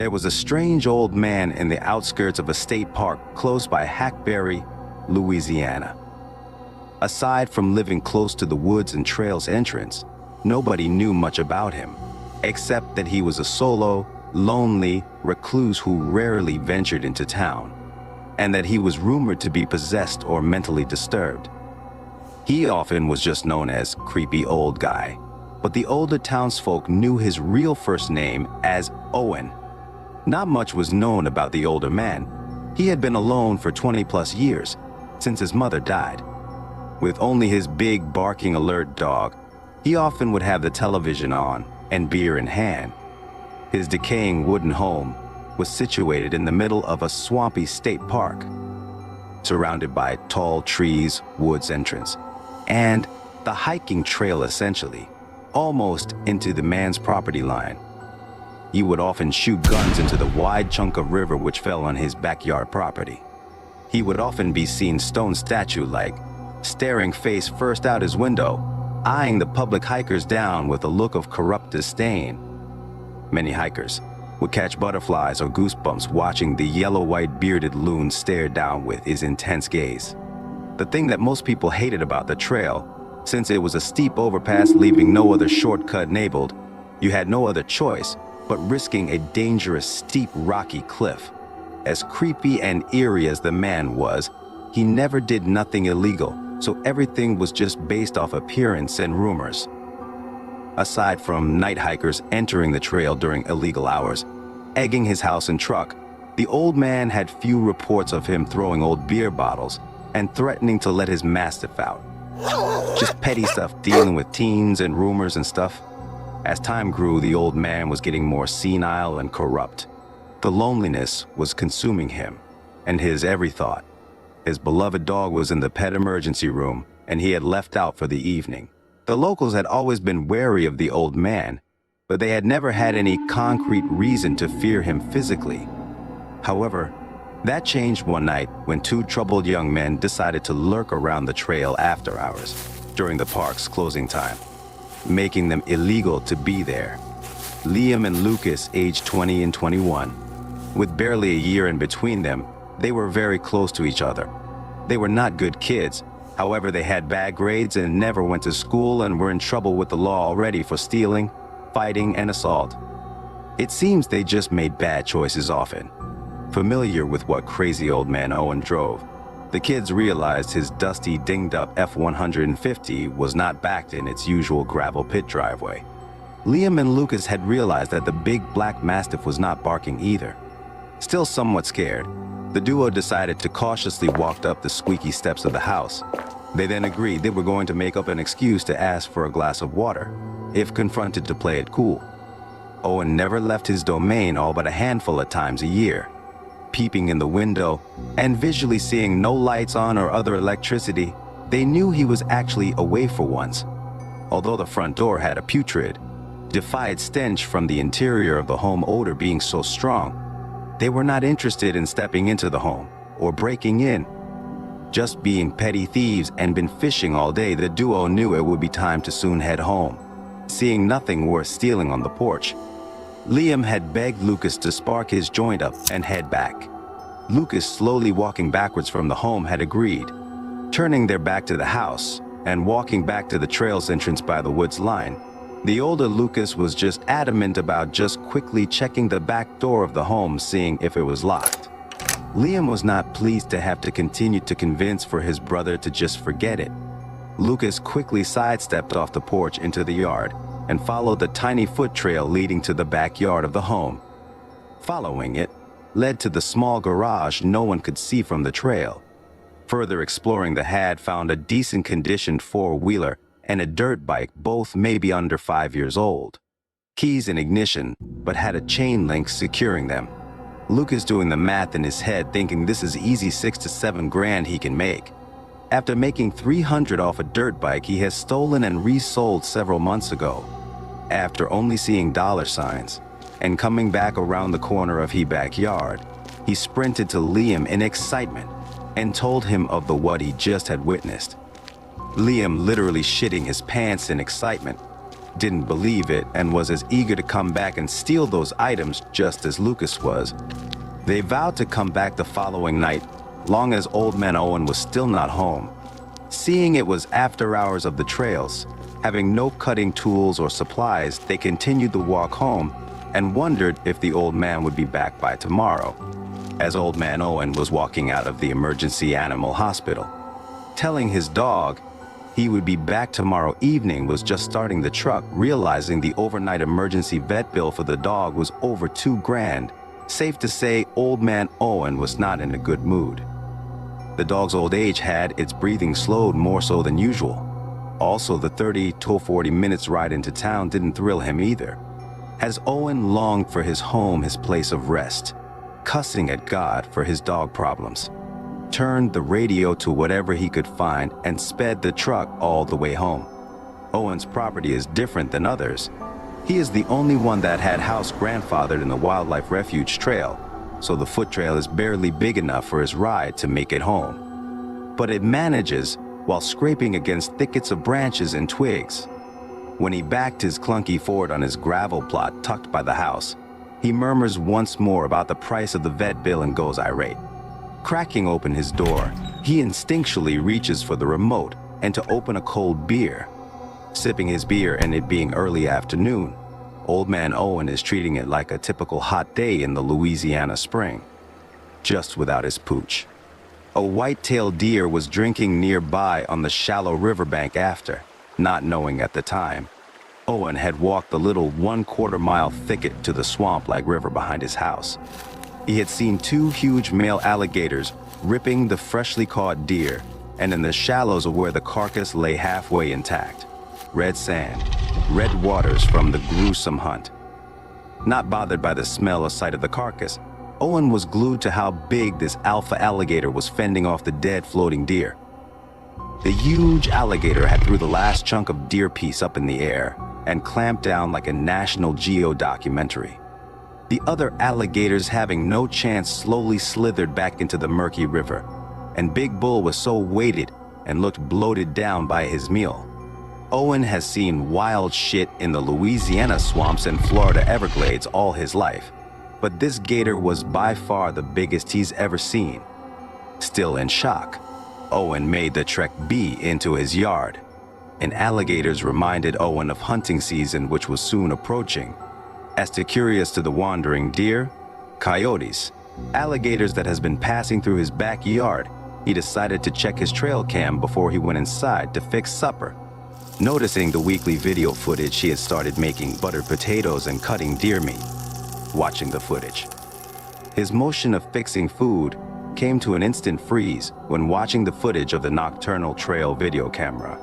There was a strange old man in the outskirts of a state park close by Hackberry, Louisiana. Aside from living close to the woods and trails entrance, nobody knew much about him, except that he was a solo, lonely recluse who rarely ventured into town, and that he was rumored to be possessed or mentally disturbed. He often was just known as Creepy Old Guy, but the older townsfolk knew his real first name as Owen. Not much was known about the older man. He had been alone for 20+ years, since his mother died. With only his big, barking, alert dog, he often would have the television on and beer in hand. His decaying wooden home was situated in the middle of a swampy state park, surrounded by tall trees, woods entrance, and the hiking trail essentially, almost into the man's property line. He would often shoot guns into the wide chunk of river which fell on his backyard property. He would often be seen stone statue-like, staring face first out his window, eyeing the public hikers down with a look of corrupt disdain. Many hikers would catch butterflies or goosebumps watching the yellow-white bearded loon stare down with his intense gaze. The thing that most people hated about the trail, since it was a steep overpass leaving no other shortcut enabled, you had no other choice but risking a dangerous, steep, rocky cliff. As creepy and eerie as the man was, he never did nothing illegal, so everything was just based off appearance and rumors. Aside from night hikers entering the trail during illegal hours, egging his house and truck, the old man had few reports of him throwing old beer bottles and threatening to let his mastiff out. Just petty stuff dealing with teens and rumors and stuff. As time grew, the old man was getting more senile and corrupt. The loneliness was consuming him and his every thought. His beloved dog was in the pet emergency room, and he had left out for the evening. The locals had always been wary of the old man, but they had never had any concrete reason to fear him physically. However, that changed one night when two troubled young men decided to lurk around the trail after hours during the park's closing time, making them illegal to be there. Liam and Lucas, aged 20 and 21. With barely a year in between them, they were very close to each other. They were not good kids. However, they had bad grades and never went to school and were in trouble with the law already for stealing, fighting, and assault. It seems they just made bad choices often. Familiar with what crazy old man Owen drove, the kids realized his dusty, dinged-up F-150 was not backed in its usual gravel pit driveway. Liam and Lucas had realized that the big black mastiff was not barking either. Still somewhat scared, the duo decided to cautiously walk up the squeaky steps of the house. They then agreed they were going to make up an excuse to ask for a glass of water, if confronted, to play it cool. Owen never left his domain all but a handful of times a year. Peeping in the window and visually seeing no lights on or other electricity, they knew he was actually away for once. Although the front door had a putrid, defied stench from the interior of the home, odor being so strong, they were not interested in stepping into the home or breaking in. Just being petty thieves and been fishing all day, the duo knew it would be time to soon head home, seeing nothing worth stealing on the porch. Liam had begged Lucas to spark his joint up and head back. Lucas, slowly walking backwards from the home, had agreed, turning their back to the house and walking back to the trail's entrance by the woods line. The older Lucas was just adamant about just quickly checking the back door of the home, seeing if it was locked. Liam was not pleased to have to continue to convince for his brother to just forget it. Lucas quickly sidestepped off the porch into the yard and followed the tiny foot trail leading to the backyard of the home. Following it led to the small garage no one could see from the trail. Further exploring, the had found a decent conditioned four-wheeler and a dirt bike, both maybe under 5 years old. Keys and ignition, but had a chain link securing them. Lucas doing the math in his head, thinking this is easy 6 to 7 grand he can make. After making $300 off a dirt bike he has stolen and resold several months ago. After only seeing dollar signs and coming back around the corner of his backyard, he sprinted to Liam in excitement and told him of what he just had witnessed. Liam literally shitting his pants in excitement. didn't believe it and was as eager to come back and steal those items just as Lucas was. They vowed to come back the following night, long as Old Man Owen was still not home. Seeing it was after hours of the trails, having no cutting tools or supplies, they continued the walk home and wondered if the old man would be back by tomorrow, as Old Man Owen was walking out of the emergency animal hospital. Telling his dog he would be back tomorrow evening was just starting the truck, realizing the overnight emergency vet bill for the dog was over $2,000. Safe to say, Old Man Owen was not in a good mood. The dog's old age had its breathing slowed more so than usual. Also, the 30 to 40 minutes ride into town didn't thrill him either, as Owen longed for his home, his place of rest, cussing at God for his dog problems, turned the radio to whatever he could find and sped the truck all the way home. Owen's property is different than others. He is the only one that had house grandfathered in the Wildlife Refuge Trail, so the foot trail is barely big enough for his ride to make it home. But it manages while scraping against thickets of branches and twigs. When he backed his clunky Ford on his gravel plot tucked by the house, he murmurs once more about the price of the vet bill and goes irate. Cracking open his door, he instinctually reaches for the remote and to open a cold beer. Sipping his beer and it being early afternoon, Old Man Owen is treating it like a typical hot day in the Louisiana spring, just without his pooch. A white-tailed deer was drinking nearby on the shallow riverbank after, not knowing at the time, Owen had walked the little 1/4 mile thicket to the swamp-like river behind his house. He had seen 2 huge male alligators ripping the freshly caught deer, and in the shallows of where the carcass lay halfway intact, red sand, red waters from the gruesome hunt. Not bothered by the smell or sight of the carcass, Owen was glued to how big this alpha alligator was fending off the dead floating deer. The huge alligator had threw the last chunk of deer piece up in the air and clamped down like a National Geo documentary. The other alligators, having no chance, slowly slithered back into the murky river, and Big Bull was so weighted and looked bloated down by his meal. Owen has seen wild shit in the Louisiana swamps and Florida Everglades all his life, but this gator was by far the biggest he's ever seen. Still in shock, Owen made the trek B into his yard, and alligators reminded Owen of hunting season, which was soon approaching. As to curious to the wandering deer, coyotes, alligators that has been passing through his backyard, he decided to check his trail cam before he went inside to fix supper. Noticing the weekly video footage, he had started making buttered potatoes and cutting deer meat. Watching the footage, his motion of fixing food came to an instant freeze when watching the footage of the nocturnal trail video camera.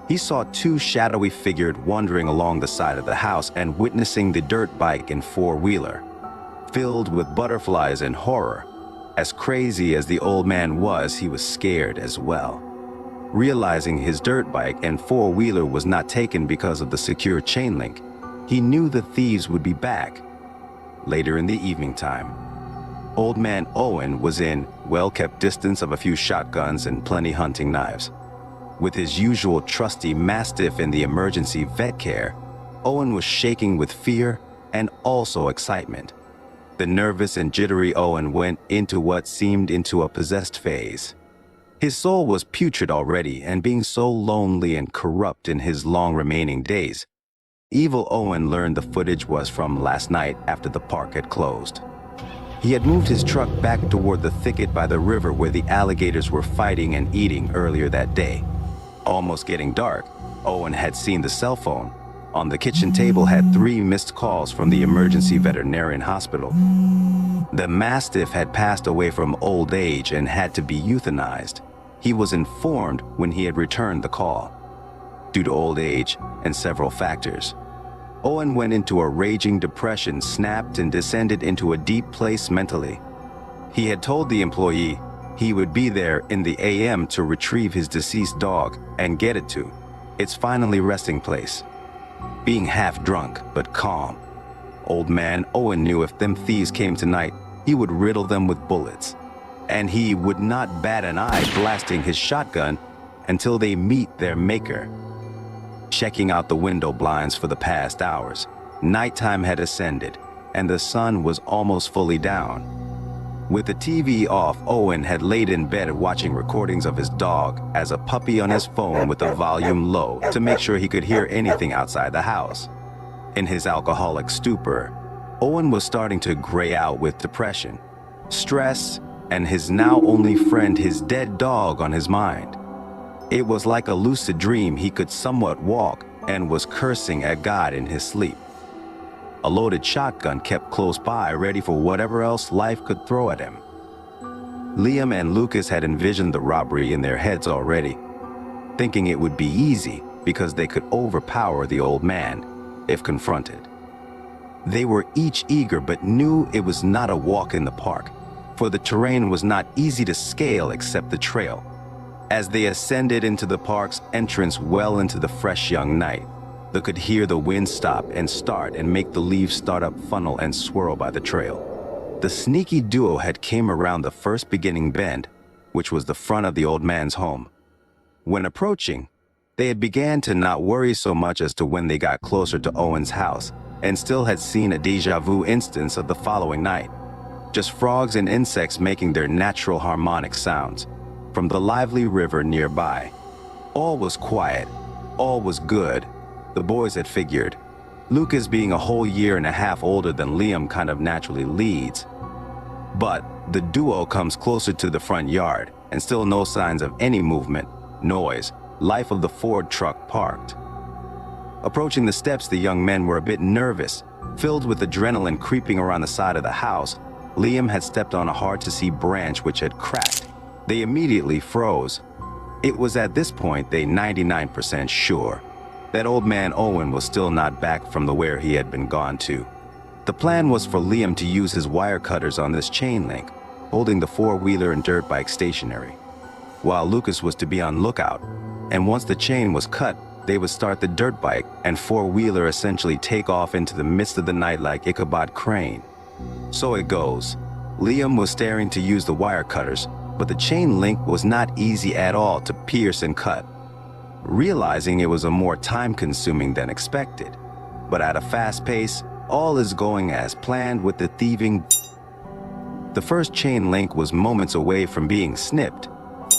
He saw 2 shadowy figures wandering along the side of the house and witnessing the dirt bike and 4-wheeler. Filled with butterflies and horror, as crazy as the old man was, he was scared as well. Realizing his dirt bike and 4-wheeler was not taken because of the secure chain link, he knew the thieves would be back. Later in the evening time, Old Man Owen was in well-kept distance of a few shotguns and plenty hunting knives. With his usual trusty mastiff in the emergency vet care, Owen was shaking with fear and also excitement. The nervous and jittery Owen went into what seemed into a possessed phase. His soul was putrid already, and being so lonely and corrupt in his long remaining days, Evil Owen learned the footage was from last night after the park had closed. He had moved his truck back toward the thicket by the river where the alligators were fighting and eating earlier that day. Almost getting dark, Owen had seen the cell phone. On the kitchen table had 3 missed calls from the emergency veterinarian hospital. The mastiff had passed away from old age and had to be euthanized. He was informed when he had returned the call. Due to old age and several factors, Owen went into a raging depression, snapped, and descended into a deep place mentally. He had told the employee he would be there in the AM to retrieve his deceased dog and get it to its finally resting place. Being half drunk but calm, Old Man Owen knew if them thieves came tonight, he would riddle them with bullets, and he would not bat an eye blasting his shotgun until they meet their maker. checking out the window blinds for the past hours. Nighttime had ascended, and the sun was almost fully down. With the TV off, Owen had laid in bed watching recordings of his dog as a puppy on his phone with the volume low to make sure he could hear anything outside the house. In his alcoholic stupor, Owen was starting to gray out with depression, stress, and his now only friend, his dead dog, on his mind. It was like a lucid dream. He could somewhat walk and was cursing at God in his sleep. A loaded shotgun kept close by, ready for whatever else life could throw at him. Liam and Lucas had envisioned the robbery in their heads already, thinking it would be easy because they could overpower the old man if confronted. They were each eager but knew it was not a walk in the park, for the terrain was not easy to scale except the trail. As they ascended into the park's entrance well into the fresh young night, they could hear the wind stop and start and make the leaves start up, funnel and swirl by the trail. The sneaky duo had came around the first beginning bend, which was the front of the old man's home. When approaching, they had began to not worry so much as to when they got closer to Owen's house, and still had seen a déjà vu instance of the following night. Just frogs and insects making their natural harmonic sounds from the lively river nearby. All was quiet, all was good, the boys had figured. Lucas, being a whole year and a half older than Liam, kind of naturally leads. But the duo comes closer to the front yard, and still no signs of any movement, noise, life of the Ford truck parked. Approaching the steps, the young men were a bit nervous, filled with adrenaline creeping around the side of the house. Liam had stepped on a hard-to-see branch which had cracked. They immediately froze. It was at this point they 99% sure that old man Owen was still not back from the where he had been gone to. The plan was for Liam to use his wire cutters on this chain link, holding the four-wheeler and dirt bike stationary, while Lucas was to be on lookout, and once the chain was cut, they would start the dirt bike and four-wheeler essentially take off into the midst of the night like Ichabod Crane. So it goes. Liam was staring to use the wire cutters, but the chain link was not easy at all to pierce and cut. Realizing it was a more time-consuming than expected, but at a fast pace, all is going as planned with the thieving. The first chain link was moments away from being snipped.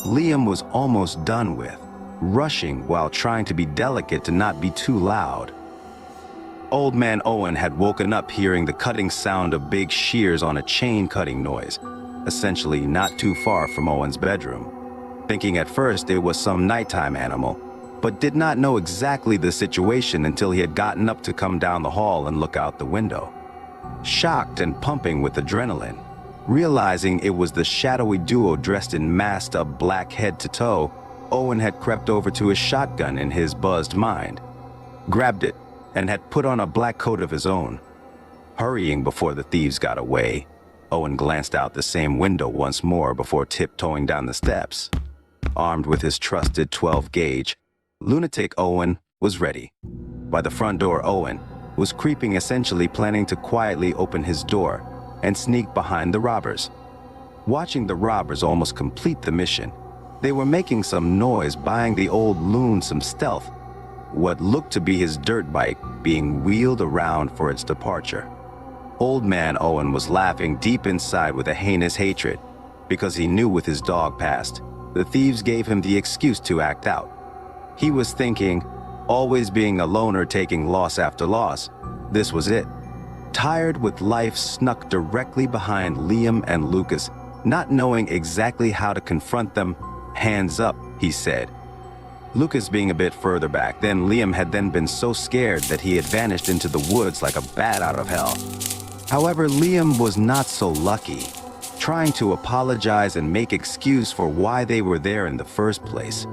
Liam was almost done with, rushing while trying to be delicate to not be too loud. Old man Owen had woken up hearing the cutting sound of big shears on a chain cutting noise, essentially not too far from Owen's bedroom, thinking at first it was some nighttime animal, but did not know exactly the situation until he had gotten up to come down the hall and look out the window. Shocked and pumping with adrenaline, realizing it was the shadowy duo dressed in masked up black head to toe, Owen had crept over to his shotgun in his buzzed mind, grabbed it, and had put on a black coat of his own. Hurrying before the thieves got away, Owen glanced out the same window once more before tiptoeing down the steps. Armed with his trusted 12-gauge, lunatic Owen was ready. By the front door, Owen was creeping, essentially planning to quietly open his door and sneak behind the robbers. Watching the robbers almost complete the mission, they were making some noise, buying the old loon some stealth, what looked to be his dirt bike being wheeled around for its departure. Old man Owen was laughing deep inside with a heinous hatred, because he knew with his dog passed, the thieves gave him the excuse to act out. He was thinking, always being a loner taking loss after loss, this was it. Tired with life, snuck directly behind Liam and Lucas, not knowing exactly how to confront them. Hands up, he said. Lucas being a bit further back, then Liam had then been so scared that he had vanished into the woods like a bat out of hell. However, Liam was not so lucky, trying to apologize and make excuse for why they were there in the first place.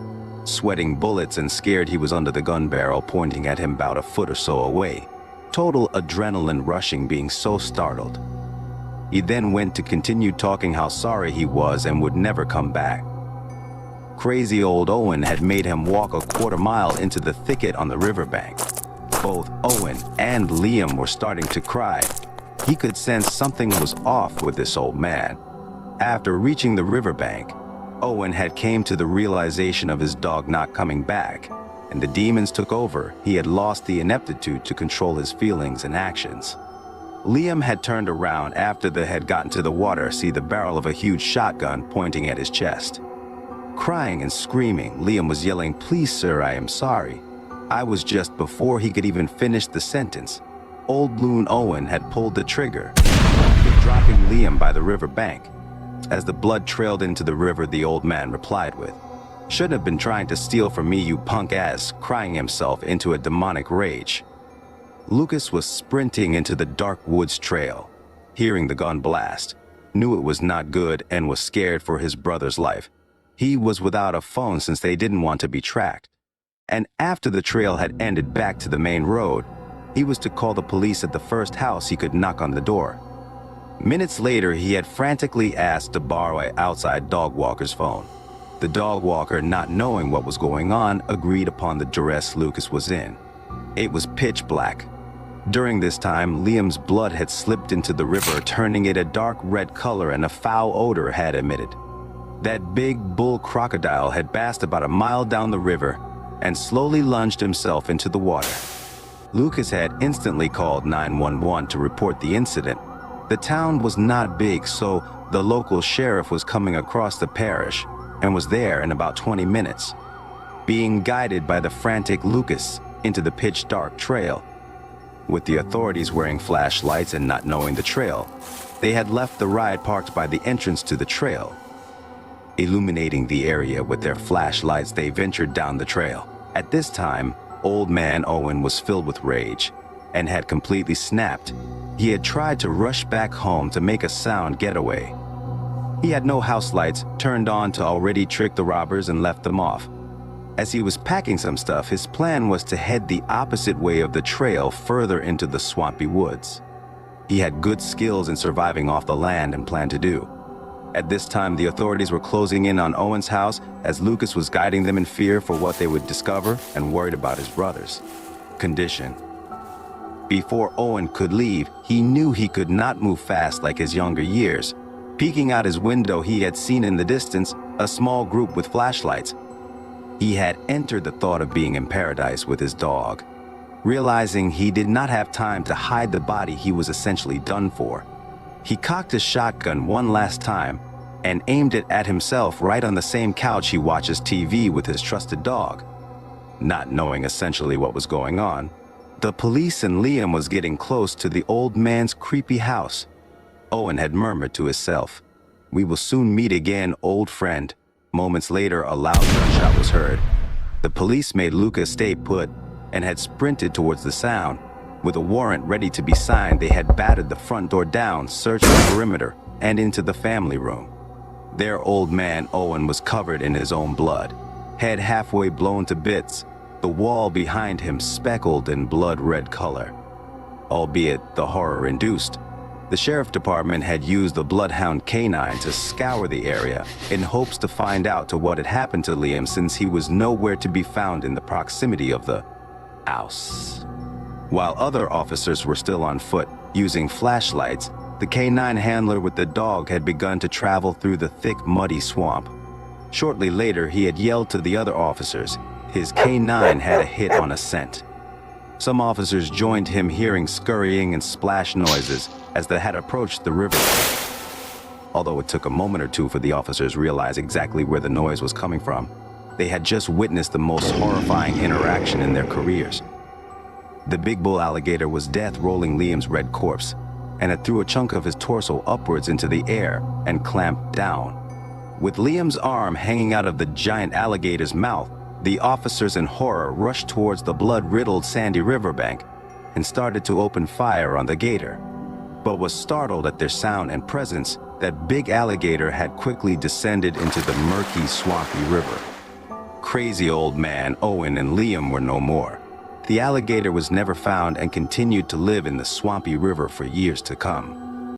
Sweating bullets and scared he was under the gun barrel pointing at him about a foot or so away. Total adrenaline rushing, being so startled. He then went to continue talking how sorry he was and would never come back. Crazy old Owen had made him walk a quarter-mile into the thicket on the riverbank. Both Owen and Liam were starting to cry. He could sense something was off with this old man. After reaching the riverbank, Owen had came to the realization of his dog not coming back. and the demons took over, he had lost the ineptitude to control his feelings and actions. Liam had turned around after they had gotten to the water, see the barrel of a huge shotgun pointing at his chest. Crying and screaming, Liam was yelling, "Please, sir, I am sorry." I was just before he could even finish the sentence. Old Loon Owen had pulled the trigger, dropping Liam by the river bank. As the blood trailed into the river, the old man replied with, "Shouldn't have been trying to steal from me, you punk ass," crying himself into a demonic rage. Lucas was sprinting into the dark woods trail, hearing the gun blast, knew it was not good and was scared for his brother's life. He was without a phone since they didn't want to be tracked. And after the trail had ended back to the main road, he was to call the police at the first house he could knock on the door. Minutes later, he had frantically asked to borrow an outside dog walker's phone. The dog walker, not knowing what was going on, agreed upon the duress Lucas was in. It was pitch black. During this time, Liam's blood had slipped into the river, turning it a dark red color, and a foul odor had emitted. That big bull crocodile had passed about a mile down the river and slowly lunged himself into the water. Lucas had instantly called 911 to report the incident. The town was not big, so the local sheriff was coming across the parish and was there in about 20 minutes. Being guided by the frantic Lucas into the pitch-dark trail, with the authorities wearing flashlights and not knowing the trail, they had left the ride parked by the entrance to the trail. Illuminating the area with their flashlights, they ventured down the trail. At this time, Old Man Owen was filled with rage and had completely snapped. He had tried to rush back home to make a sound getaway. He had no house lights turned on to already trick the robbers and left them off. As he was packing some stuff, his plan was to head the opposite way of the trail further into the swampy woods. He had good skills in surviving off the land and planned to do. At this time, the authorities were closing in on Owen's house as Lucas was guiding them in fear for what they would discover and worried about his brother's condition. Before Owen could leave, he knew he could not move fast like his younger years. Peeking out his window, he had seen in the distance a small group with flashlights. He had entered the thought of being in paradise with his dog. Realizing he did not have time to hide the body, he was essentially done for. He cocked his shotgun one last time and aimed it at himself right on the same couch he watches TV with his trusted dog. Not knowing essentially what was going on, the police and Liam was getting close to the old man's creepy house. Owen had murmured to himself, "We will soon meet again, old friend." Moments later, a loud gunshot was heard. The police made Lucas stay put and had sprinted towards the sound. With a warrant ready to be signed, they had battered the front door down, searched the perimeter, and into the family room. Their Old Man Owen was covered in his own blood, head halfway blown to bits, the wall behind him speckled in blood-red color. Albeit the horror-induced, the sheriff department had used the bloodhound canine to scour the area in hopes to find out to what had happened to Liam, since he was nowhere to be found in the proximity of the house. While other officers were still on foot, using flashlights, the canine handler with the dog had begun to travel through the thick, muddy swamp. Shortly later, he had yelled to the other officers. His canine had a hit on a scent. Some officers joined him, hearing scurrying and splash noises as they had approached the river. Although it took a moment or two for the officers to realize exactly where the noise was coming from, they had just witnessed the most horrifying interaction in their careers. The big bull alligator was death rolling Liam's red corpse, and it threw a chunk of his torso upwards into the air and clamped down. With Liam's arm hanging out of the giant alligator's mouth, the officers in horror rushed towards the blood-riddled sandy riverbank and started to open fire on the gator, but was startled at their sound and presence. That big alligator had quickly descended into the murky, swampy river. Crazy Old Man Owen and Liam were no more. The alligator was never found and continued to live in the swampy river for years to come.